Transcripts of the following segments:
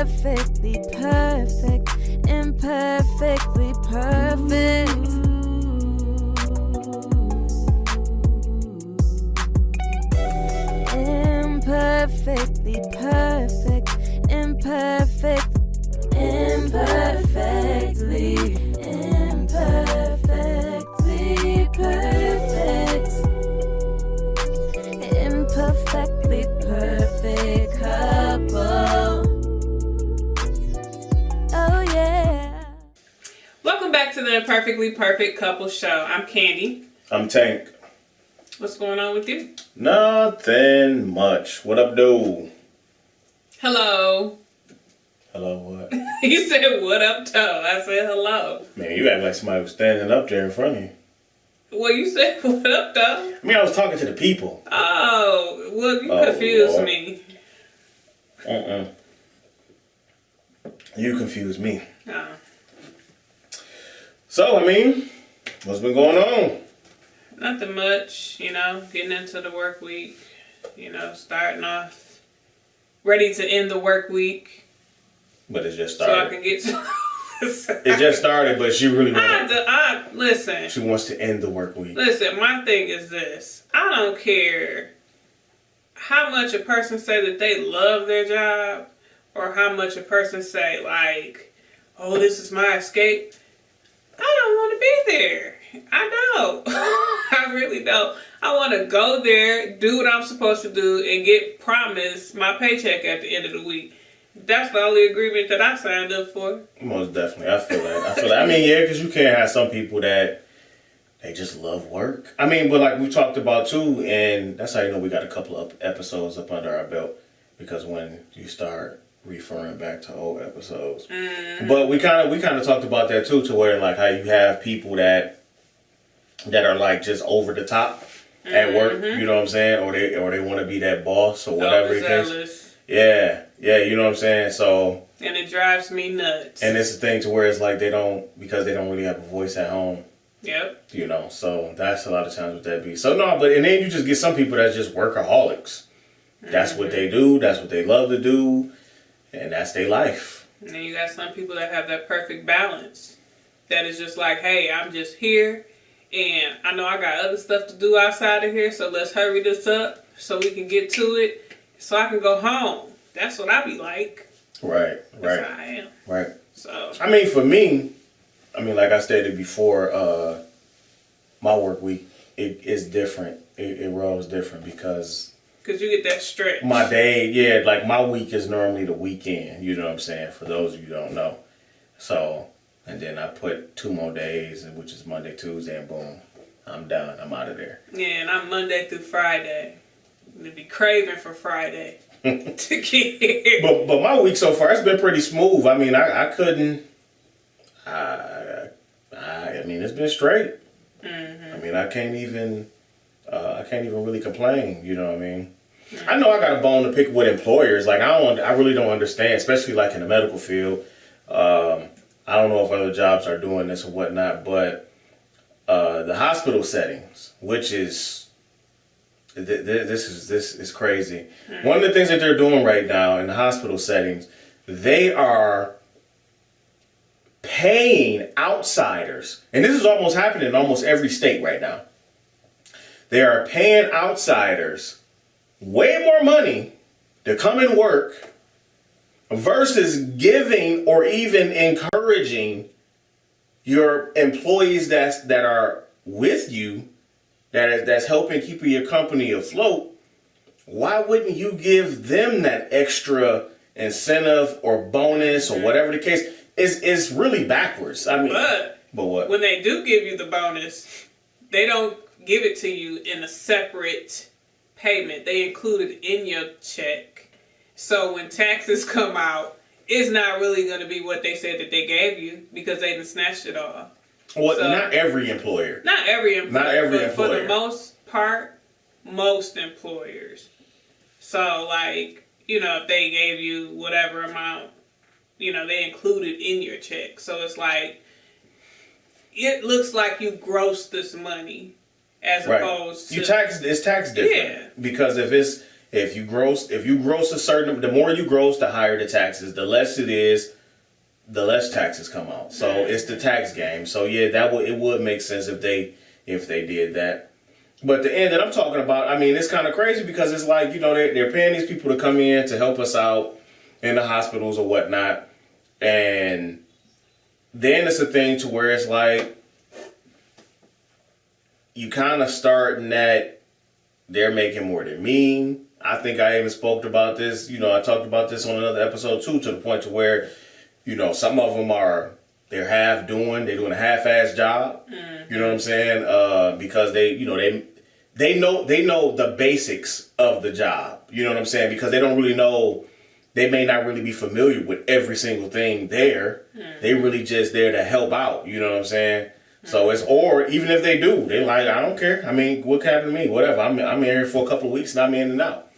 Imperfectly perfect, imperfectly perfect. Imperfectly perfect, imperfect, imperfectly, imperfectly perfect, imperfectly perfect couple. Oh yeah. Welcome back to the Imperfectly Perfect Couple Show. I'm Kandy. I'm Tank. What's going on with you? Nothing much. What up, dude? Hello. Hello, what? You said what up, toe? I said hello. Man, you act like somebody was standing up there in front of you. Well, you said what up, though? I mean, I was talking to the people. Oh, well, you confused Lord. me. You confused me. Oh. So, I mean, what's been going on? Nothing much, getting into the work week, starting off, ready to end the work week. But it just So I started. can get to... It just started, but she really listen. She wants to end the work week. Listen, my thing is this. I don't care how much a person say that they love their job or how much a person say, like, oh, this is my escape. I don't want to be there. I don't. I really don't. I want to go there, do what I'm supposed to do, and get promised my paycheck at the end of the week. That's the only agreement that I signed up for. Most definitely. I feel that. I mean, yeah, because you can't have some people that they just love work. I mean, but like we talked about too, and that's how you know we got a couple of episodes up under our belt. Because when you start referring back to old episodes. Mm-hmm. But we kind of talked about that too, to where like how you have people that are like just over the top at work, you know what I'm saying? Or they want to be that boss or whatever it is. Yeah, you know what I'm saying? So, and it drives me nuts. And it's the thing to where it's like because they don't really have a voice at home. Yep. So that's a lot of times what that be. So no, and then you just get some people that's just workaholics. That's what they do, that's what they love to do, and that's their life. And then you got some people that have that perfect balance. That is just like, hey, I'm just here, and I know I got other stuff to do outside of here, so let's hurry this up so we can get to it, so I can go home. That's what I be like. Right. That's how I am. Right. So. I mean, for me, like I stated before, my work week, is different. It rolls different because you get that stretch. My day, like my week is normally the weekend, you know what I'm saying, for those of you who don't know. So, and then I put 2 more days, which is Monday, Tuesday, and boom, I'm done. I'm out of there. Yeah, and I'm Monday through Friday. I'm going to be craving for Friday to get here. But my week so far, it's been pretty smooth. I mean, I couldn't, it's been straight. Mm-hmm. I mean, I can't even really complain, you know what I mean? Mm-hmm. I know I got a bone to pick with employers. Like, I really don't understand, especially like in the medical field. I don't know if other jobs are doing this or whatnot, but the hospital settings, which is, this is crazy. Mm-hmm. One of the things that they're doing right now in the hospital settings, they are paying outsiders, and this is almost happening in almost every state right now. They are paying outsiders way more money to come and work versus giving or even encouraging your employees that are with you, that's helping keep your company afloat. Why wouldn't you give them that extra incentive or bonus or whatever the case? It's really backwards. I mean, but what? When they do give you the bonus, they don't give it to you in a separate payment. They include it in your check. So when taxes come out, it's not really going to be what they said that they gave you because they done snatched it off. Well, so, not every employer. Not every employer. Not every but employer. For the most part, most employers. So, like, if they gave you whatever amount, they include it in your check. So it's like, it looks like you gross this money as opposed to... It's tax different. Yeah. Because if If you gross a certain, the more you gross, the higher the taxes. The less it is, the less taxes come out. So it's the tax game. So yeah, it would make sense if they did that. But the end that I'm talking about, I mean, it's kind of crazy because it's like, you know, they're paying these people to come in to help us out in the hospitals or whatnot. And then it's a thing to where it's like, you kind of starting that they're making more than me. I think I even spoke about this. You know, I talked about this on another episode too, to the point to where, you know, some of them they're doing a half-ass job. Mm-hmm. You know what I'm saying? Because they know the basics of the job. You know what I'm saying? Because they don't really know, they may not really be familiar with every single thing there. Mm-hmm. They really just there to help out. You know what I'm saying? Mm-hmm. So or even if they do, they're like, I don't care. I mean, what happened to me? Whatever. I'm here for a couple of weeks and I'm in and out.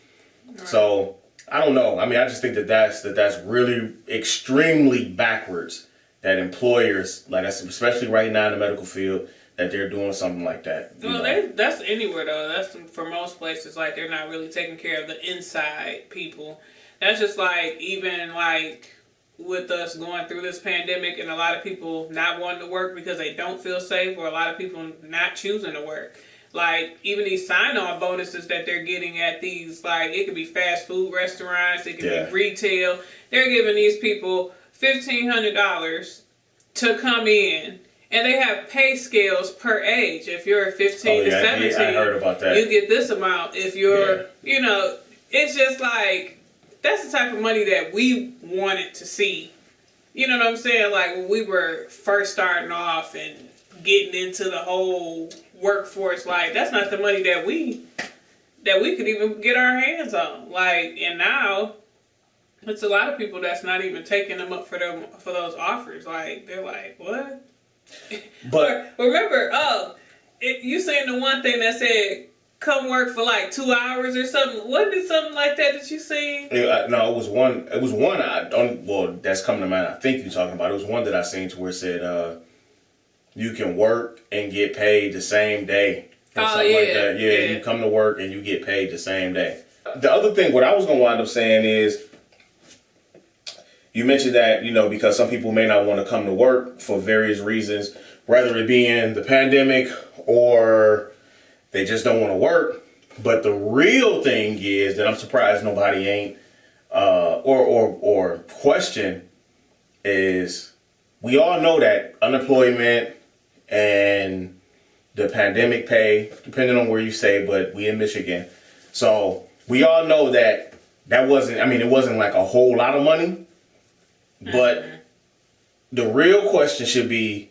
Right. So I don't know. I mean, I just think that's really extremely backwards that employers, like especially right now in the medical field, that they're doing something like that. Well, that's anywhere though. That's for most places. Like they're not really taking care of the inside people. That's just like even like with us going through this pandemic and a lot of people not wanting to work because they don't feel safe, or a lot of people not choosing to work. Like even these sign-on bonuses that they're getting at these, like it could be fast food restaurants, it could be retail. They're giving these people $1,500 to come in. And they have pay scales per age. If you're 15 to 17, I heard about that. You get this amount. If you're, you know, it's just like, that's the type of money that we wanted to see. You know what I'm saying? Like when we were first starting off and getting into the whole workforce, like that's not the money that we could even get our hands on. Like, and now it's a lot of people that's not even taking them up for those offers. Like they're like, what? But remember, you saying the one thing that said come work for like 2 hours or something. Wasn't it something like that you seen? No, it was one. It was one. That's coming to mind. I think you're talking about. It was one that I seen to where it said you can work and get paid the same day. Or something like that. Yeah, you come to work and you get paid the same day. The other thing, what I was gonna wind up saying is, you mentioned that, you know, because some people may not want to come to work for various reasons, whether it be in the pandemic or they just don't want to work. But the real thing is that I'm surprised nobody ain't or question is, we all know that unemployment and the pandemic pay, depending on where you stay, but we in Michigan. So we all know that wasn't, I mean, it wasn't like a whole lot of money. But the real question should be,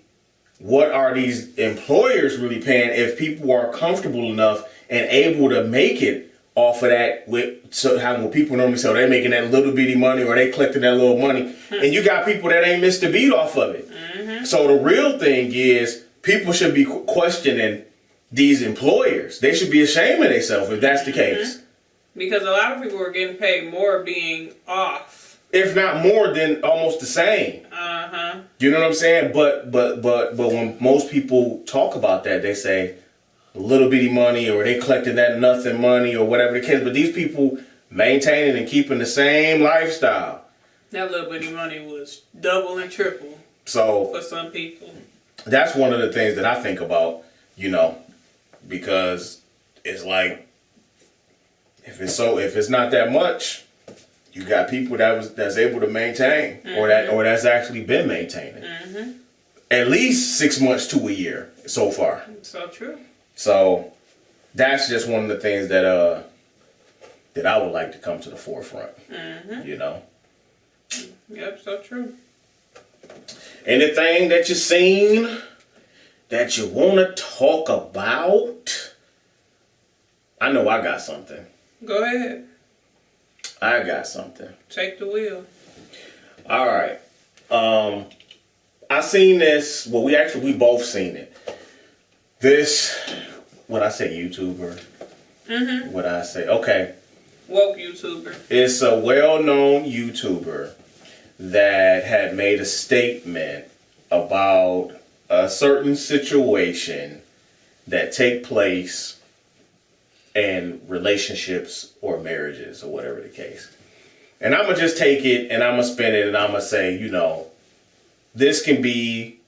what are these employers really paying if people are comfortable enough and able to make it off of that? When people normally say they're making that little bitty money or they collecting that little money, and you got people that ain't missed a beat off of it. Mm-hmm. So the real thing is, people should be questioning these employers. They should be ashamed of themselves if that's the case. Because a lot of people are getting paid more being off. If not more, then almost the same. You know what I'm saying? But when most people talk about that, they say a little bitty money, or they collected that nothing money, or whatever the case. But these people maintaining and keeping the same lifestyle. That little bitty money was double and triple. So for some people, that's one of the things that I think about. You know, because it's like, if it's not that much, you got people that's able to maintain, or that's actually been maintaining at least 6 months to a year so far. So true. So that's just one of the things that I would like to come to the forefront. You know. Yep. So true. Anything that you've seen that you want to talk about? I know I got something. Go ahead. I got something. Take the wheel. All right. I seen this. Well, we both seen it. This, what I say, YouTuber. What I say? Okay. Woke YouTuber. It's a well-known YouTuber that had made a statement about a certain situation that take place and relationships or marriages or whatever the case. And I'm going to just take it and I'm going to spin it and I'm going to say, you know, this can be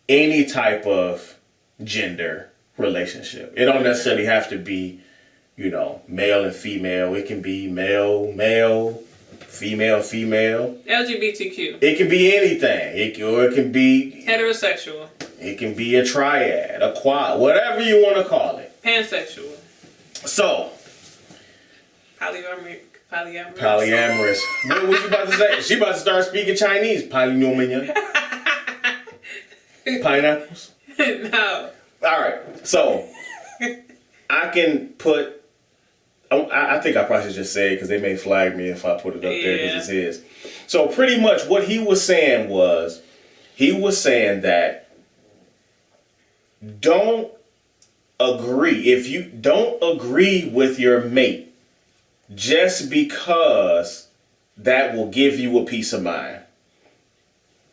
any type of gender relationship. It don't necessarily have to be, you know, male and female. It can be male, male, female, female. LGBTQ. It can be anything. It can be Heterosexual. It can be a triad, a quad, whatever you want to call it. Pansexual. So, Polyamorous. What was you about to say? She about to start speaking Chinese. Polynomial. Pineapples. No. All right. So, I can put. I think I probably should just say it because they may flag me if I put it up there because it's his. So pretty much what he was saying that don't agree. If you don't agree with your mate just because that will give you a peace of mind.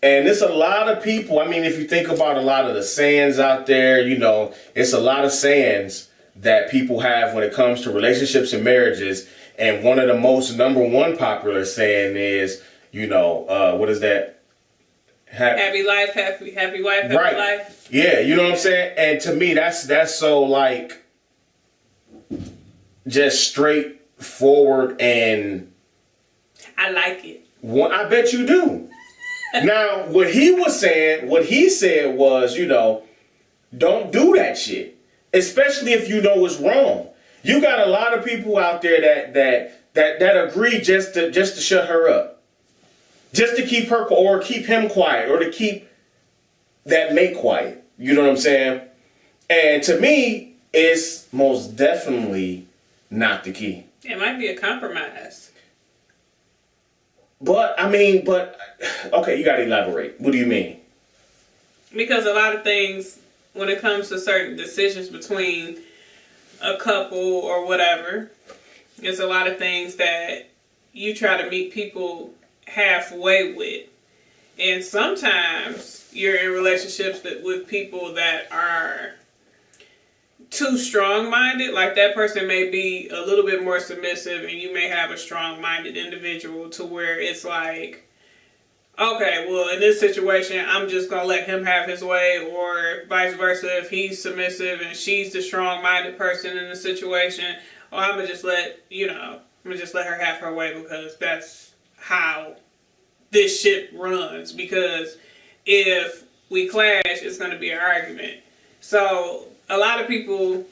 And it's a lot of people. I mean, if you think about a lot of the sayings out there, you know, it's a lot of sayings that people have when it comes to relationships and marriages. And one of the most number one popular saying is, you know, what is that? Happy life, happy wife, happy life. Yeah, you know what I'm saying? And to me, that's so like just straightforward and I like it. I bet you do. Now, what he said was, you know, don't do that shit. Especially if you know it's wrong. You got a lot of people out there that agree just to shut her up. Just to keep her or keep him quiet or to keep that mate quiet. You know what I'm saying? And to me, it's most definitely not the key. It might be a compromise. Okay, you got to elaborate. What do you mean? Because a lot of things, when it comes to certain decisions between a couple or whatever, there's a lot of things that you try to meet people halfway with. And sometimes you're in relationships with people that are too strong-minded. Like that person may be a little bit more submissive and you may have a strong-minded individual to where it's like, okay, well, in this situation, I'm just going to let him have his way, or vice versa. If he's submissive and she's the strong-minded person in the situation, I'm going to just let her have her way because that's how this shit runs. Because if we clash, it's going to be an argument. So a lot of people,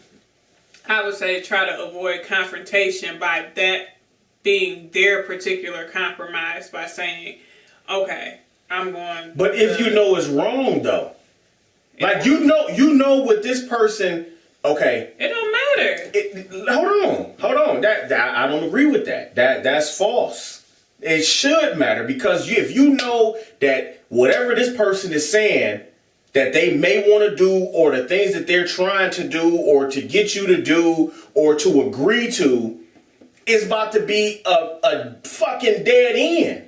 I would say, try to avoid confrontation by that being their particular compromise by saying, okay, I'm going. But if you know it's wrong, though, like you know with this person, okay, it don't matter. Hold on. That I don't agree with that. That's false. It should matter because if you know that whatever this person is saying that they may want to do, or the things that they're trying to do, or to get you to do, or to agree to, is about to be a fucking dead end.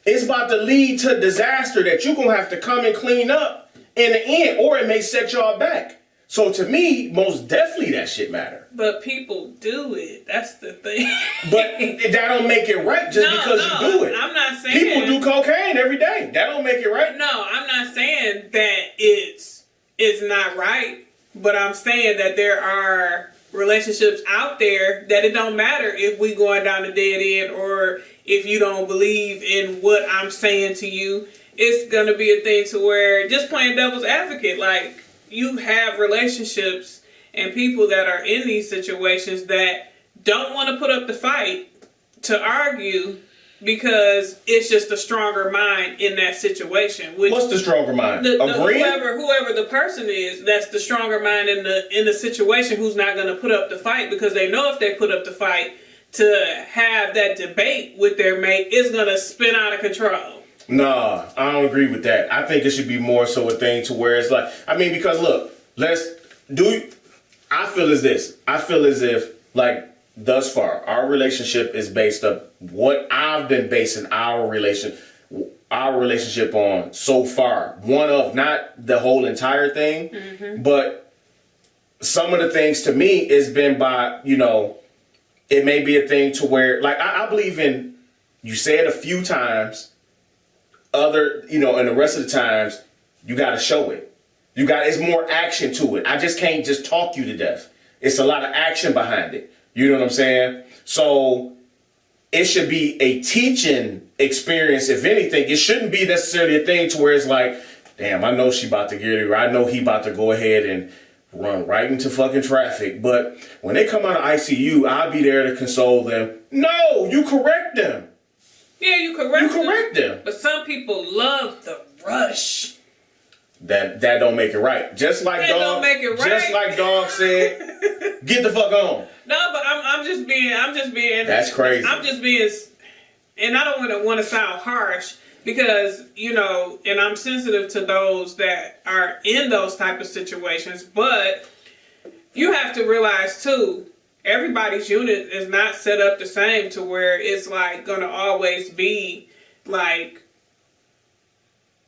It's about to lead to disaster that you're going to have to come and clean up in the end, or it may set y'all back. So to me, most definitely that shit matter. But people do it. That's the thing. But that don't make it right just because you do it. I'm not saying. People do cocaine every day. That don't make it right. No, I'm not saying that it's not right. But I'm saying that there are relationships out there that it don't matter if we going down a dead end or if you don't believe in what I'm saying to you. It's going to be a thing to where, just playing devil's advocate, like, you have relationships and people that are in these situations that don't want to put up the fight to argue because it's just a stronger mind in that situation. What's the stronger mind? Agreeing? Whoever the person is, that's the stronger mind in the situation, who's not going to put up the fight, because they know if they put up the fight to have that debate with their mate, it's going to spin out of control. Nah, I don't agree with that. I think it should be more so a thing to where it's like, I mean, because look, I feel as if, like, thus far, our relationship is based up what I've been basing our relationship on so far. One of, not the whole entire thing, but some of the things to me has been by, it may be a thing to where, like, I believe in, you say it a few times, and the rest of the times, you got to show it. It's more action to it. I just can't just talk you to death. It's a lot of action behind it. You know what I'm saying? So it should be a teaching experience, if anything. It shouldn't be necessarily a thing to where it's like, damn, I know she about to get it, or I know he about to go ahead and run right into fucking traffic. But when they come out of ICU, I'll be there to console them. No, you correct them. Yeah, you correct them. But some people love the rush. That don't make it right. Just like don't make it right. Just like Dog said, get the fuck on. No, but I'm just being. That's crazy. I'm just being, and I don't want to sound harsh because and I'm sensitive to those that are in those type of situations. But you have to realize too, everybody's unit is not set up the same to where it's like gonna always be like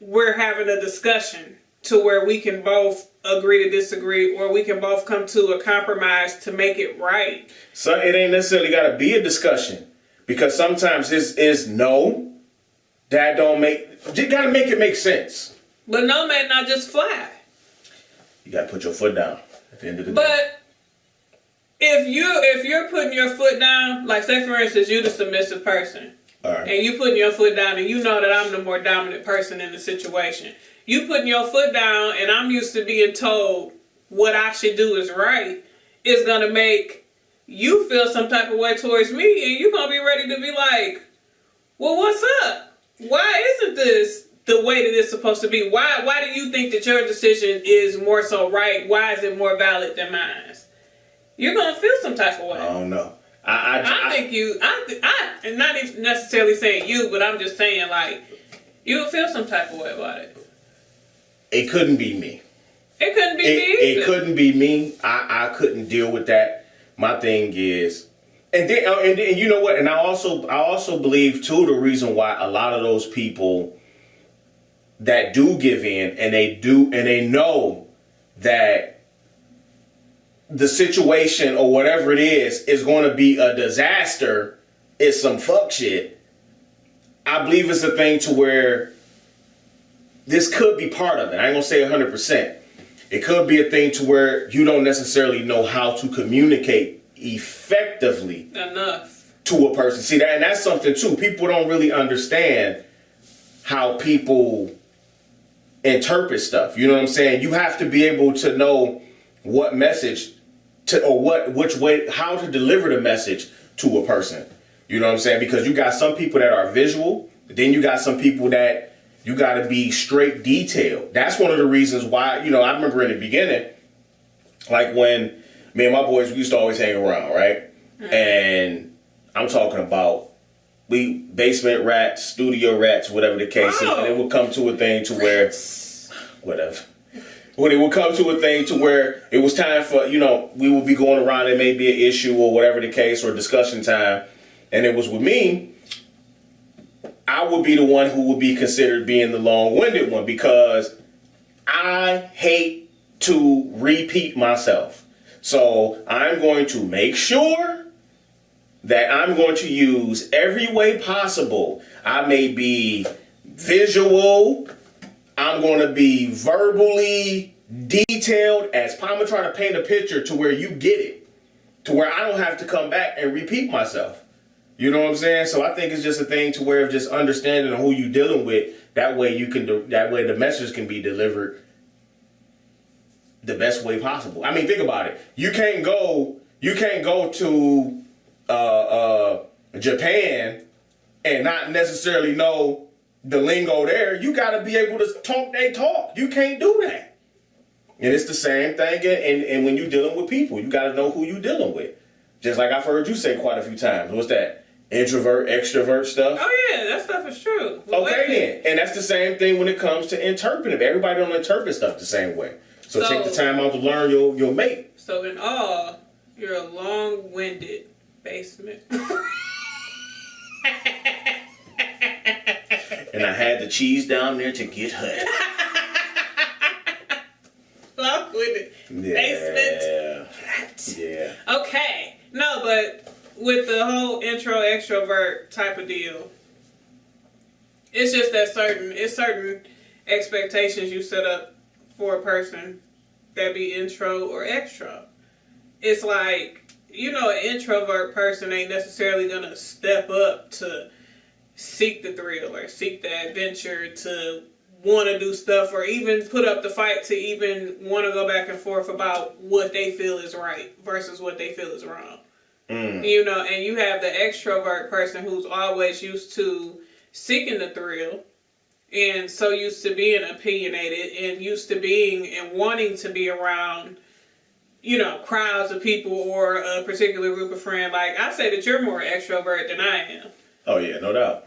we're having a discussion to where we can both agree to disagree, or we can both come to a compromise to make it right. So it ain't necessarily got to be a discussion, because sometimes it's no, that don't make, you got to make it make sense. But no may not just fly. You got to put your foot down at the end of the day. But if you're putting your foot down, like say for instance, you're the submissive person. Right. And you putting your foot down, and you know that I'm the more dominant person in the situation. You putting your foot down, and I'm used to being told what I should do is right, is gonna make you feel some type of way towards me, and you're gonna be ready to be like, well, what's up? Why isn't this the way that it's supposed to be? Why do you think that your decision is more so right? Why is it more valid than mine? You're gonna feel some type of way. I don't know. I'm not even necessarily saying you, but I'm just saying like you would feel some type of way about it. It couldn't be me. It couldn't be me either. It couldn't be me. I couldn't deal with that. My thing is, and you know what? And I also believe too, the reason why a lot of those people that do give in, and they know that the situation or whatever it is going to be a disaster, is some fuck shit. I believe it's a thing to where this could be part of it. I ain't gonna say 100%. It could be a thing to where you don't necessarily know how to communicate effectively enough to a person. See that, and that's something too. People don't really understand how people interpret stuff. You know what I'm saying? You have to be able to know what message which way, how to deliver the message to a person. You know what I'm saying? Because you got some people that are visual, then you got some people that you got to be straight detailed. That's one of the reasons why, I remember in the beginning, like when me and my boys, we used to always hang around, right? Mm-hmm. And I'm talking about we basement rats, studio rats, whatever the case is. And it would come to a thing to where, whatever. When it would come to a thing to where it was time for, we would be going around, there may be an issue or whatever the case, or discussion time. And it was with me, I would be the one who would be considered being the long-winded one, because I hate to repeat myself. So I'm going to make sure that I'm going to use every way possible. I may be visual, I'm going to be verbally detailed, I'm going to try to paint a picture to where you get it, to where I don't have to come back and repeat myself. You know what I'm saying? So I think it's just a thing to where of just understanding who you're dealing with. That way the message can be delivered the best way possible. I mean, think about it. You can't go to Japan and not necessarily know the lingo there. You got to be able to talk they talk. You can't do that. And it's the same thing. And when you're dealing with people, you got to know who you're dealing with. Just like I've heard you say quite a few times. What's that? Introvert, extrovert stuff? Oh yeah, that stuff is true. Okay then. And that's the same thing when it comes to interpreting. Everybody don't interpret stuff the same way. So take the time out to learn your mate. So in all, you're a long-winded basement. And I had the cheese down there to get her. Long-winded basement. Okay. No, but with the whole intro extrovert type of deal, it's just that certain expectations you set up for a person that be intro or extra. It's like, an introvert person ain't necessarily gonna step up to seek the thrill or seek the adventure, to want to do stuff, or even put up the fight to even want to go back and forth about what they feel is right versus what they feel is wrong. And you have the extrovert person who's always used to seeking the thrill and so used to being opinionated and used to being and wanting to be around, crowds of people or a particular group of friends. Like, I say that you're more extrovert than I am. Oh, yeah, no doubt.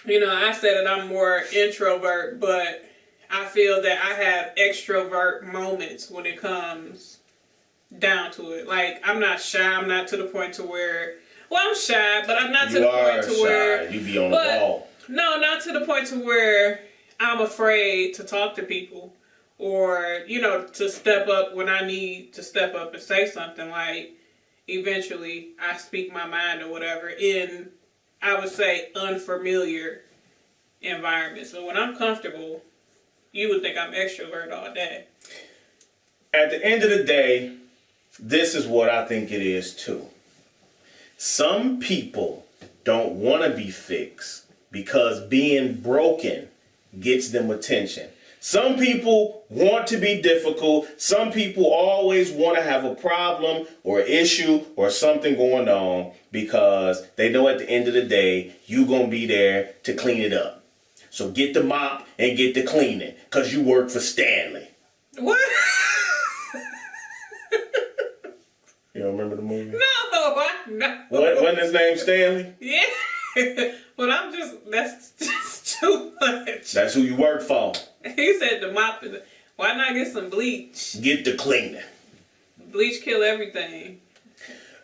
I say that I'm more introvert, but I feel that I have extrovert moments when it comes down to it. Like, I'm not shy. I'm not to the point to where, I'm shy, but I'm not to the point to where. You be on the ball. No, not to the point to where I'm afraid to talk to people or, to step up when I need to step up and say something. Like, eventually I speak my mind or whatever in, I would say, unfamiliar environments. But when I'm comfortable, you would think I'm extrovert all day. At the end of the day, this is what I think it is too. Some people don't want to be fixed because being broken gets them attention. Some people want to be difficult. Some people always want to have a problem or issue or something going on because they know at the end of the day, you're going to be there to clean it up. So get the mop and get the cleaning because you work for Stanley. What? You don't remember the movie? No. Wasn't his name Stanley? Yeah. But that's just too much. That's who you work for. He said the mop. Why not get some bleach? Get the cleaning. Bleach kill everything.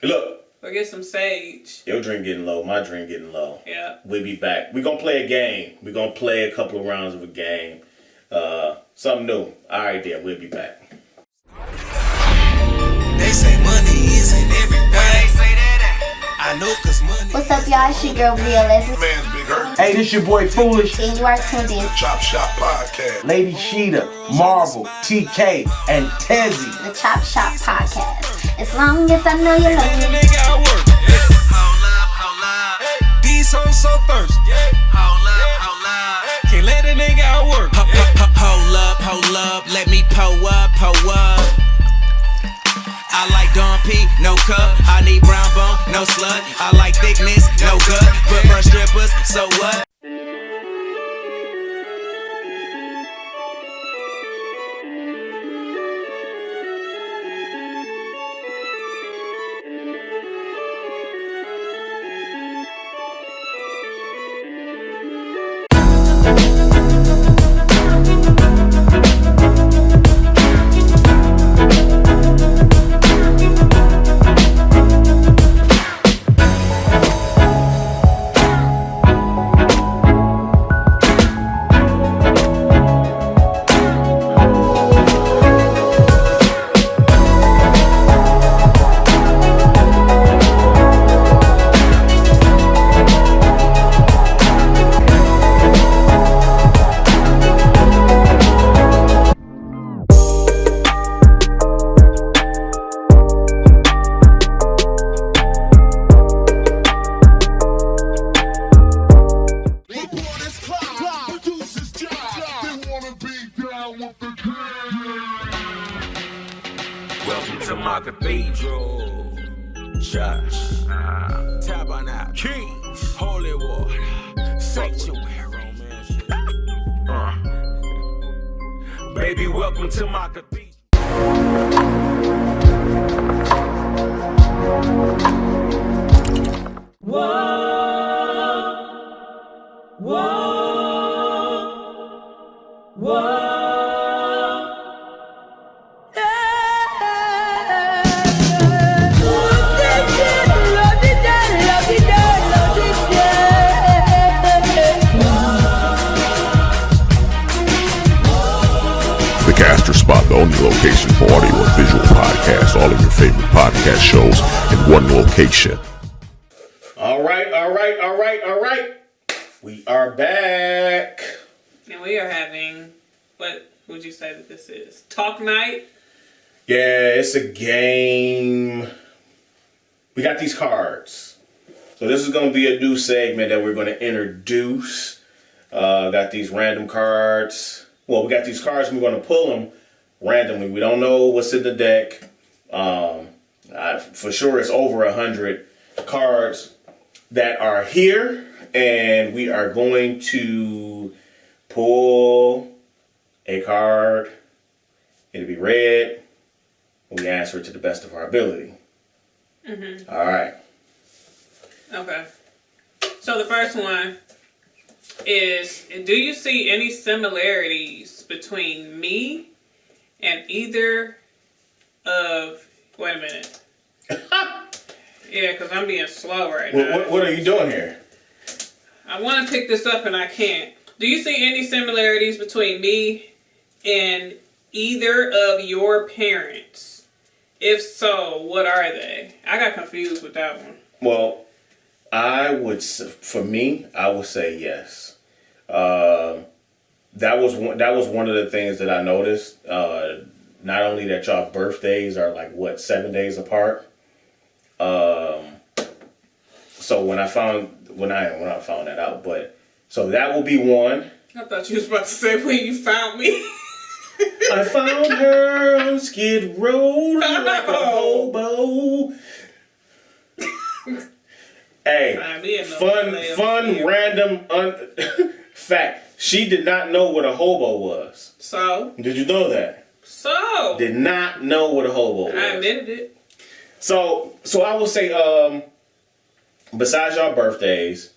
Look. Or get some sage. Your drink getting low. My drink getting low. Yeah. We'll be back. We're going to play a game. We're going to play a couple of rounds of a game. Something new. All right, then. We'll be back. They say money isn't everything. I know cause money. What's up, y'all? It's your girl, Realism. Man's bigger. Hey, this your boy Foolish. And you are tuned in. Chop Shop Podcast. Lady Sheeta, Marvel, TK, and Tezzy. The Chop Shop Podcast. As long as I know you love me. Hold up. These hoes so thirsty. Hold up. Can't let a nigga out work. Hold up. Let me pull up. I like Don P, no cup. I need brown bone, no slut. I like thickness, no gut. But for strippers, so what? Welcome to my cathedral. Church, tabernacle, keys, holy water, sanctuary, baby, welcome to my cathedral. Spot, the only location for audio and visual podcasts. All of your favorite podcast shows in one location. All right. We are back. And we are having, what would you say that this is? Talk night? Yeah, it's a game. We got these cards. So this is going to be a new segment that we're going to introduce. Got these random cards. Well, we got these cards and we're going to pull them randomly. We don't know what's in the deck. For sure it's over 100 cards that are here. And we are going to pull a card. It'll be read. We answer it to the best of our ability. Mm-hmm. All right. Okay. So the first one is, do you see any similarities between me and either of... Wait a minute. Yeah, because I'm being slow right now. What are you doing here? I want to pick this up and I can't. Do you see any similarities between me and either of your parents? If so, what are they? I got confused with that one. Well, I would say yes. That was one of the things that I noticed. Not only that y'all birthdays are like 7 days apart. So when I found that out, but so that will be one. I thought you was about to say when you found me. I found her on Skid Row like a hobo. Hey, fun, random fact. She did not know what a hobo was. So? Did you know that? So? Did not know what a hobo was. I admitted it. So I will say, besides y'all birthdays,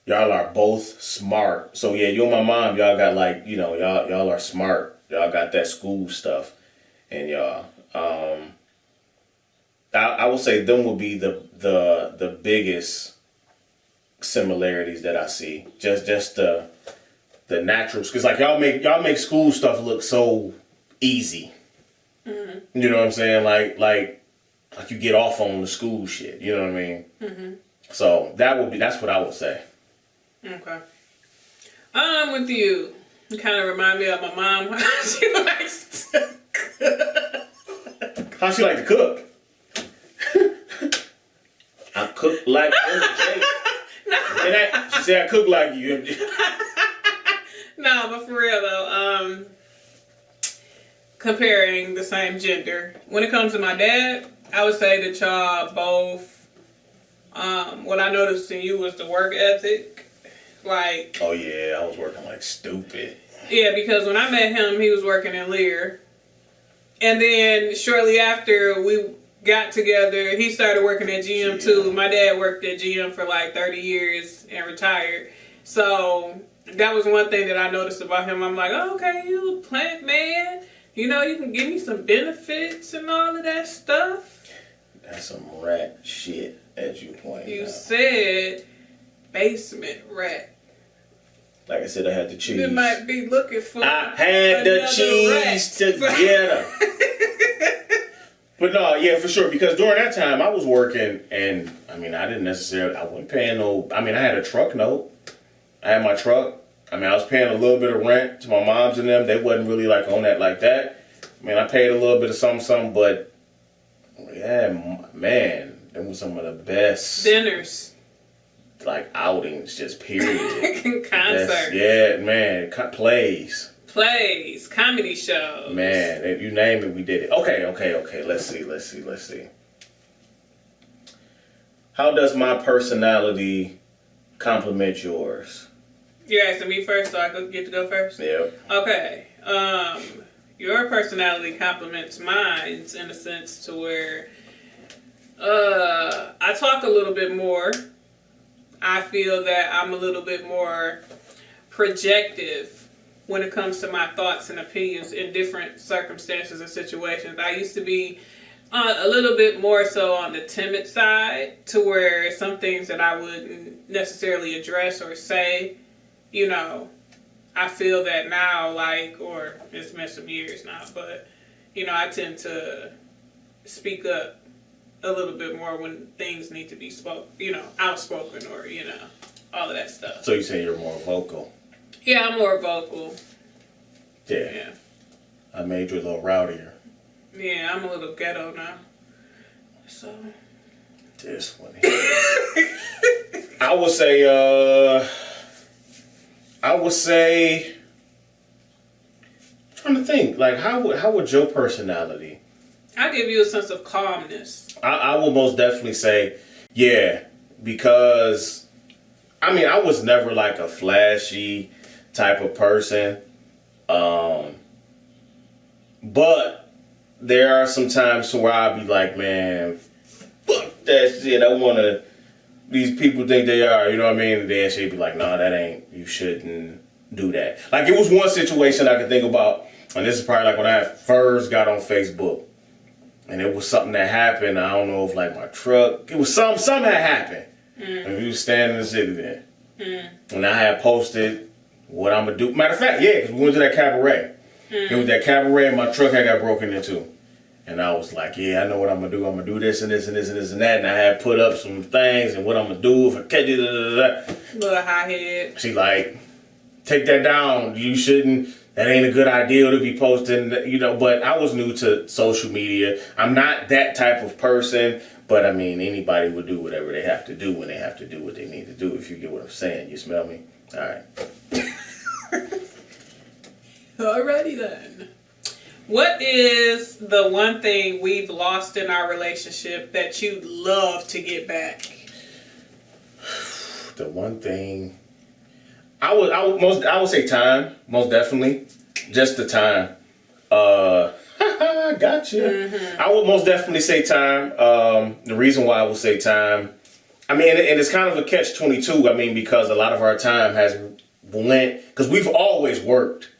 y'all are both smart. So yeah, you and my mom, y'all got y'all are smart. Y'all got that school stuff, and y'all. I would say them will be the biggest similarities that I see. Just the naturals, because like y'all make school stuff look so easy. Mm-hmm. You know what I'm saying? Like you get off on the school shit. You know what I mean? Mm-hmm. So that's what I would say. Okay. I'm with you. You kind of remind me of my mom. She likes to cook. How she like to cook? I cook like MJ. She said I cook like you, MJ. No, but for real though, comparing the same gender. When it comes to my dad, I would say that y'all both, what I noticed in you was the work ethic. Like, oh yeah, I was working like stupid. Yeah, because when I met him, he was working in Lear. And then shortly after we got together, he started working at GM too. My dad worked at GM for like 30 years and retired. So that was one thing that I noticed about him. I'm like, oh, okay, you a plant man. You know, you can give me some benefits and all of that stuff. That's some rat shit, as you pointed out. You said basement rat. Like I said, I had the cheese. You might be looking for. I had the cheese together. But no, yeah, for sure. Because during that time, I was working, and I mean, I wasn't paying no. I mean, I had a truck note. I had my truck. I mean, I was paying a little bit of rent to my moms and them. They wasn't really like on that like that. I mean, I paid a little bit of something, but yeah, man, them was some of the best dinners. Like outings, just period. Concerts. Yeah, man. Plays, comedy shows. Man, if you name it, we did it. Okay. Let's see. How does my personality complement yours? You're asking me first, so I get to go first? Yeah. Okay. Your personality complements mine in a sense to where I talk a little bit more. I feel that I'm a little bit more projective when it comes to my thoughts and opinions in different circumstances and situations. I used to be a little bit more so on the timid side, to where some things that I wouldn't necessarily address or say, you know, I feel that now, like, or it's been some years now, but, you know, I tend to speak up a little bit more when things need to be outspoken or, all of that stuff. So you say you're more vocal? Yeah, I'm more vocal. Yeah. I made you a little rowdier. Yeah, I'm a little ghetto now. So. This one here. I would say, I'm trying to think, like, how would your personality? I give you a sense of calmness. I will most definitely say, yeah, because, I mean, I was never like a flashy type of person. But there are some times where I'll be like, man, fuck that shit. These people think they are, you know what I mean? And then she'd be like, nah, you shouldn't do that. Like, it was one situation I could think about, and this is probably like when I first got on Facebook. And it was something that happened. I don't know if like my truck, it was something had happened. And we was standing in the city there. And I had posted what I'm going to do. Matter of fact, yeah, because we went to that cabaret. It was that cabaret and my truck had got broken into. And I was like, yeah, I know what I'm going to do. I'm going to do this and this and this and this and that. And I had put up some things and what I'm going to do if I catch it. Little high head. She like, take that down. You shouldn't. That ain't a good idea to be posting, but I was new to social media. I'm not that type of person, but I mean, anybody would do whatever they have to do when they have to do what they need to do, if you get what I'm saying. You smell me? All right. Alrighty then. What is the one thing we've lost in our relationship that you'd love to get back? The one thing... I would say time, most definitely. Just the time. Gotcha. Mm-hmm. I would most definitely say time. The reason why I would say time, I mean, and it's kind of a catch-22. I mean, because a lot of our time has went, because we've always worked.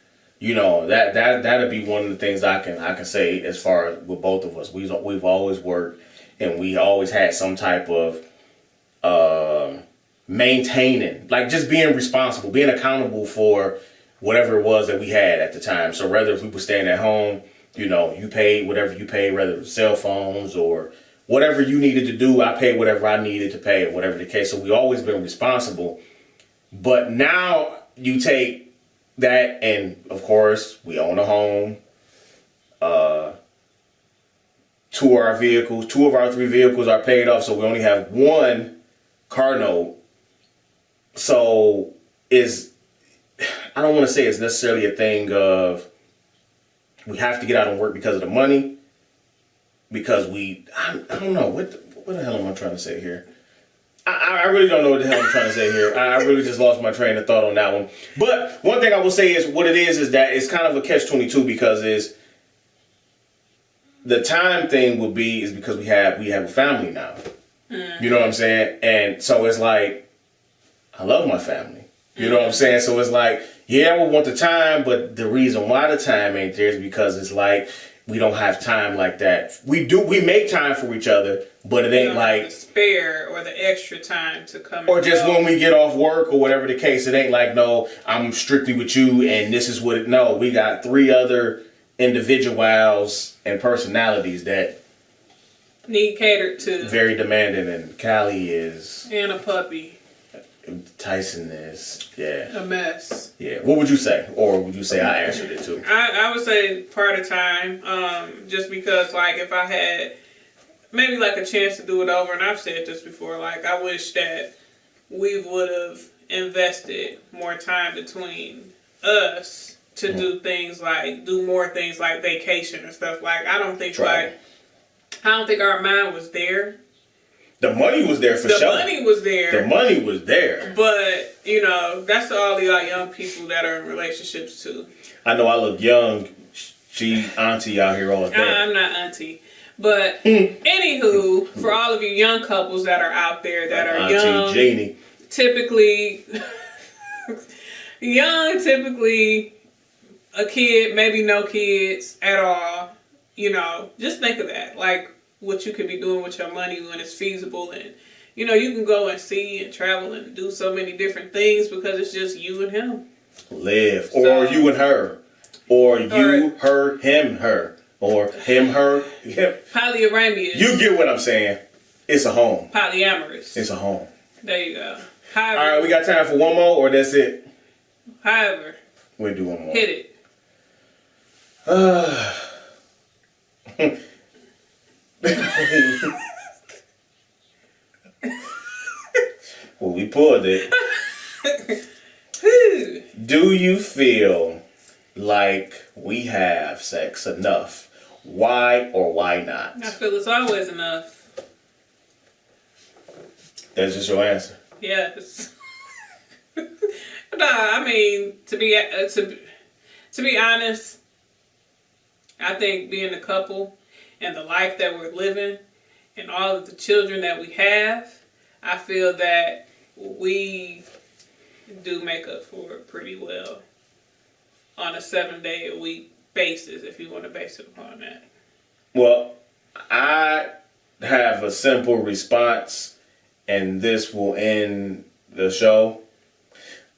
That'd be one of the things I can say as far as with both of us. We've always worked, and we always had some type of maintaining, like just being responsible, being accountable for whatever it was that we had at the time. So whether if we were staying at home, you paid whatever you paid, whether it was cell phones or whatever you needed to do, I paid whatever I needed to pay, whatever the case. So we always been responsible. But now you take that, and of course we own a home. Two of our 3 vehicles are paid off, so we only have one car note. So I don't want to say it's necessarily a thing of we have to get out and work because of the money, because I don't know, what the hell am I trying to say here? I really don't know what the hell I'm trying to say here. I really just lost my train of thought on that one. But one thing I will say is what it is that it's kind of a catch-22, because the time thing is because we have a family now. You know what I'm saying? And so it's like, I love my family. You know what I'm saying? So it's like, yeah, I would want the time, but the reason why the time ain't there is because it's like we don't have time like that. We make time for each other, but it ain't like the spare or the extra time to come. Or just when we get off work or whatever the case, it ain't like, no, I'm strictly with you and this is what no, we got 3 other individuals and personalities that need catered to. Very demanding, and Callie is. And a puppy. Tyson is, yeah. A mess. Yeah. What would you say? Or would you say I answered it too? I would say part of time, just because like if I had maybe like a chance to do it over, and I've said this before, like I wish that we would have invested more time between us to do more things like vacation and stuff. Like I don't think our mind was there. The money was there for sure. The money was there. The money was there. But, that's to all of y'all young people that are in relationships too. I know I look young. She auntie out here all day. I'm not auntie. But anywho, for all of you young couples that are out there that are auntie young. Janie. Typically a kid, maybe no kids at all. Just think of that. Like, what you could be doing with your money when it's feasible, and you can go and see and travel and do so many different things because it's just you and him. Live. So- Or you and her. Or you, her, him, her. Or him, her, him. Polyamorous. You get what I'm saying. It's a home. Polyamorous. It's a home. There you go. All However, right, we got time for one more, or that's it? however, We'll do one more. hit it. Well, we pulled it. Whew. Do you feel like we have sex enough? Why or why not? I feel it's always enough. That's just your answer. Yes. Nah, I mean, to be honest, I think being a couple and the life that we're living and all of the children that we have, I feel that we do make up for it pretty well on a 7-day-a-week basis, if you want to base it upon that. Well, I have a simple response, and this will end the show.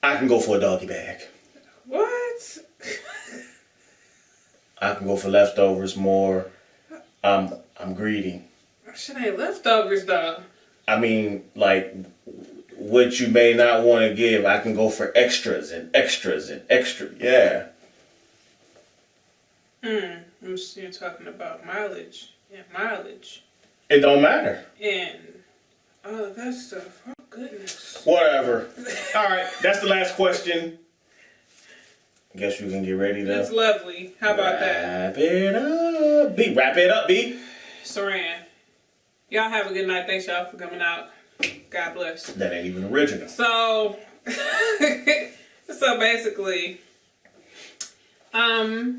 I can go for a doggy bag. What? I can go for leftovers more. I'm greedy. Shit ain't leftovers, though. I mean, like, what you may not want to give, I can go for extras and extras and extra. Yeah. You're talking about mileage and mileage It don't matter. and all of that stuff. Oh, goodness. Whatever. All right, that's the last question. I guess we can get ready to That's lovely. How about that? wrap it up. B, wrap it up, B. Saran. Y'all have a good night. Thanks, y'all, for coming out. God bless. That ain't even original. So, so basically, I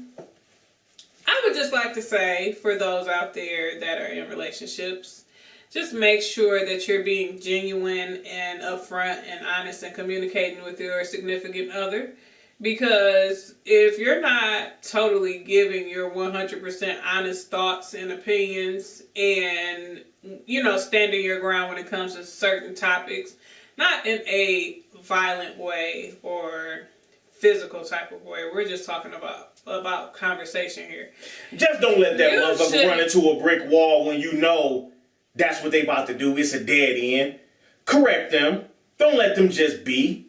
would just like to say for those out there that are in relationships, just make sure that you're being genuine and upfront and honest and communicating with your significant other. Because if you're not totally giving your 100% honest thoughts and opinions and, you know, standing your ground when it comes to certain topics, not in a violent way or physical type of way. We're just talking about conversation here. Just don't let that You motherfucker should- run into a brick wall when you know that's what they about to do. It's a dead end. Correct them. Don't let them just be.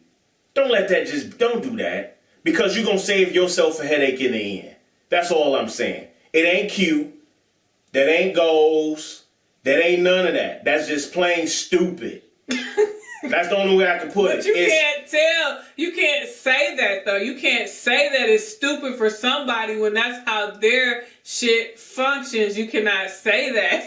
Don't do that. Because you're going to save yourself a headache in the end. That's all I'm saying. It ain't cute. That ain't goals. That ain't none of that. That's just plain stupid. That's the only way I can put it. But you can't tell. You can't say that, though. You can't say that it's stupid for somebody when that's how their shit functions. You cannot say that.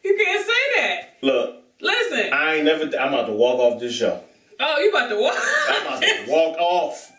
You can't say that. Look. Listen. I'm about to walk off this show. Oh, you about to walk? I'm about to walk off.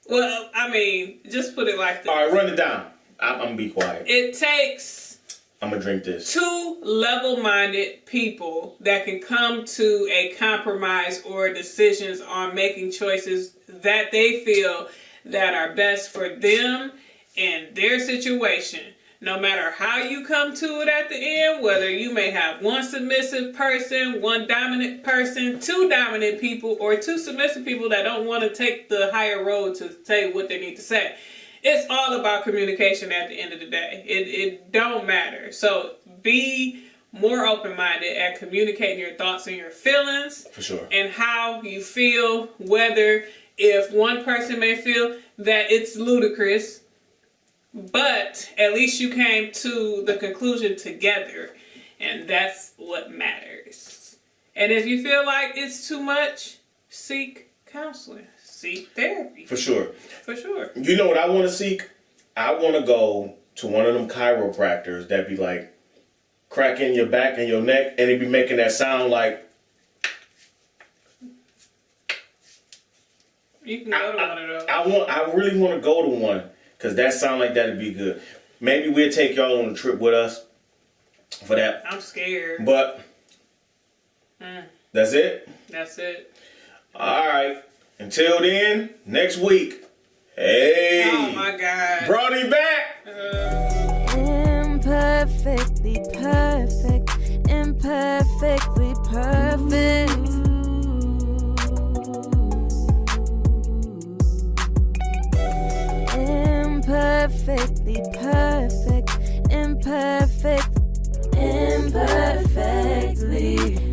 Well, I mean, just put it like this. All right, run it down. I'm going to be quiet. It takes I'm going to drink this. 2 level-minded people that can come to a compromise or decisions on making choices that they feel that are best for them and their situation. No matter how you come to it at the end, whether you may have one submissive person, one dominant person, 2 dominant people, or 2 submissive people that don't want to take the higher road to say what they need to say. It's all about communication at the end of the day. It don't matter. So be more open-minded at communicating your thoughts and your feelings. For sure. And how you feel, whether if one person may feel that it's ludicrous, but at least you came to the conclusion together, and that's what matters. And if you feel like it's too much, seek counseling, seek therapy. For sure. For sure. You know what I want to seek? I want to go to one of them chiropractors that be like cracking your back and your neck, and it be making that sound like. You can go to one of those. I really want to go to one. Because that sound like that'd be good. Maybe we'll take y'all on a trip with us for that. I'm scared. But that's it? That's it. All right. Until then, next week. Hey. Oh my God. Brought him back. Imperfectly perfect. Imperfectly perfect. perfectly perfect, imperfect, imperfectly.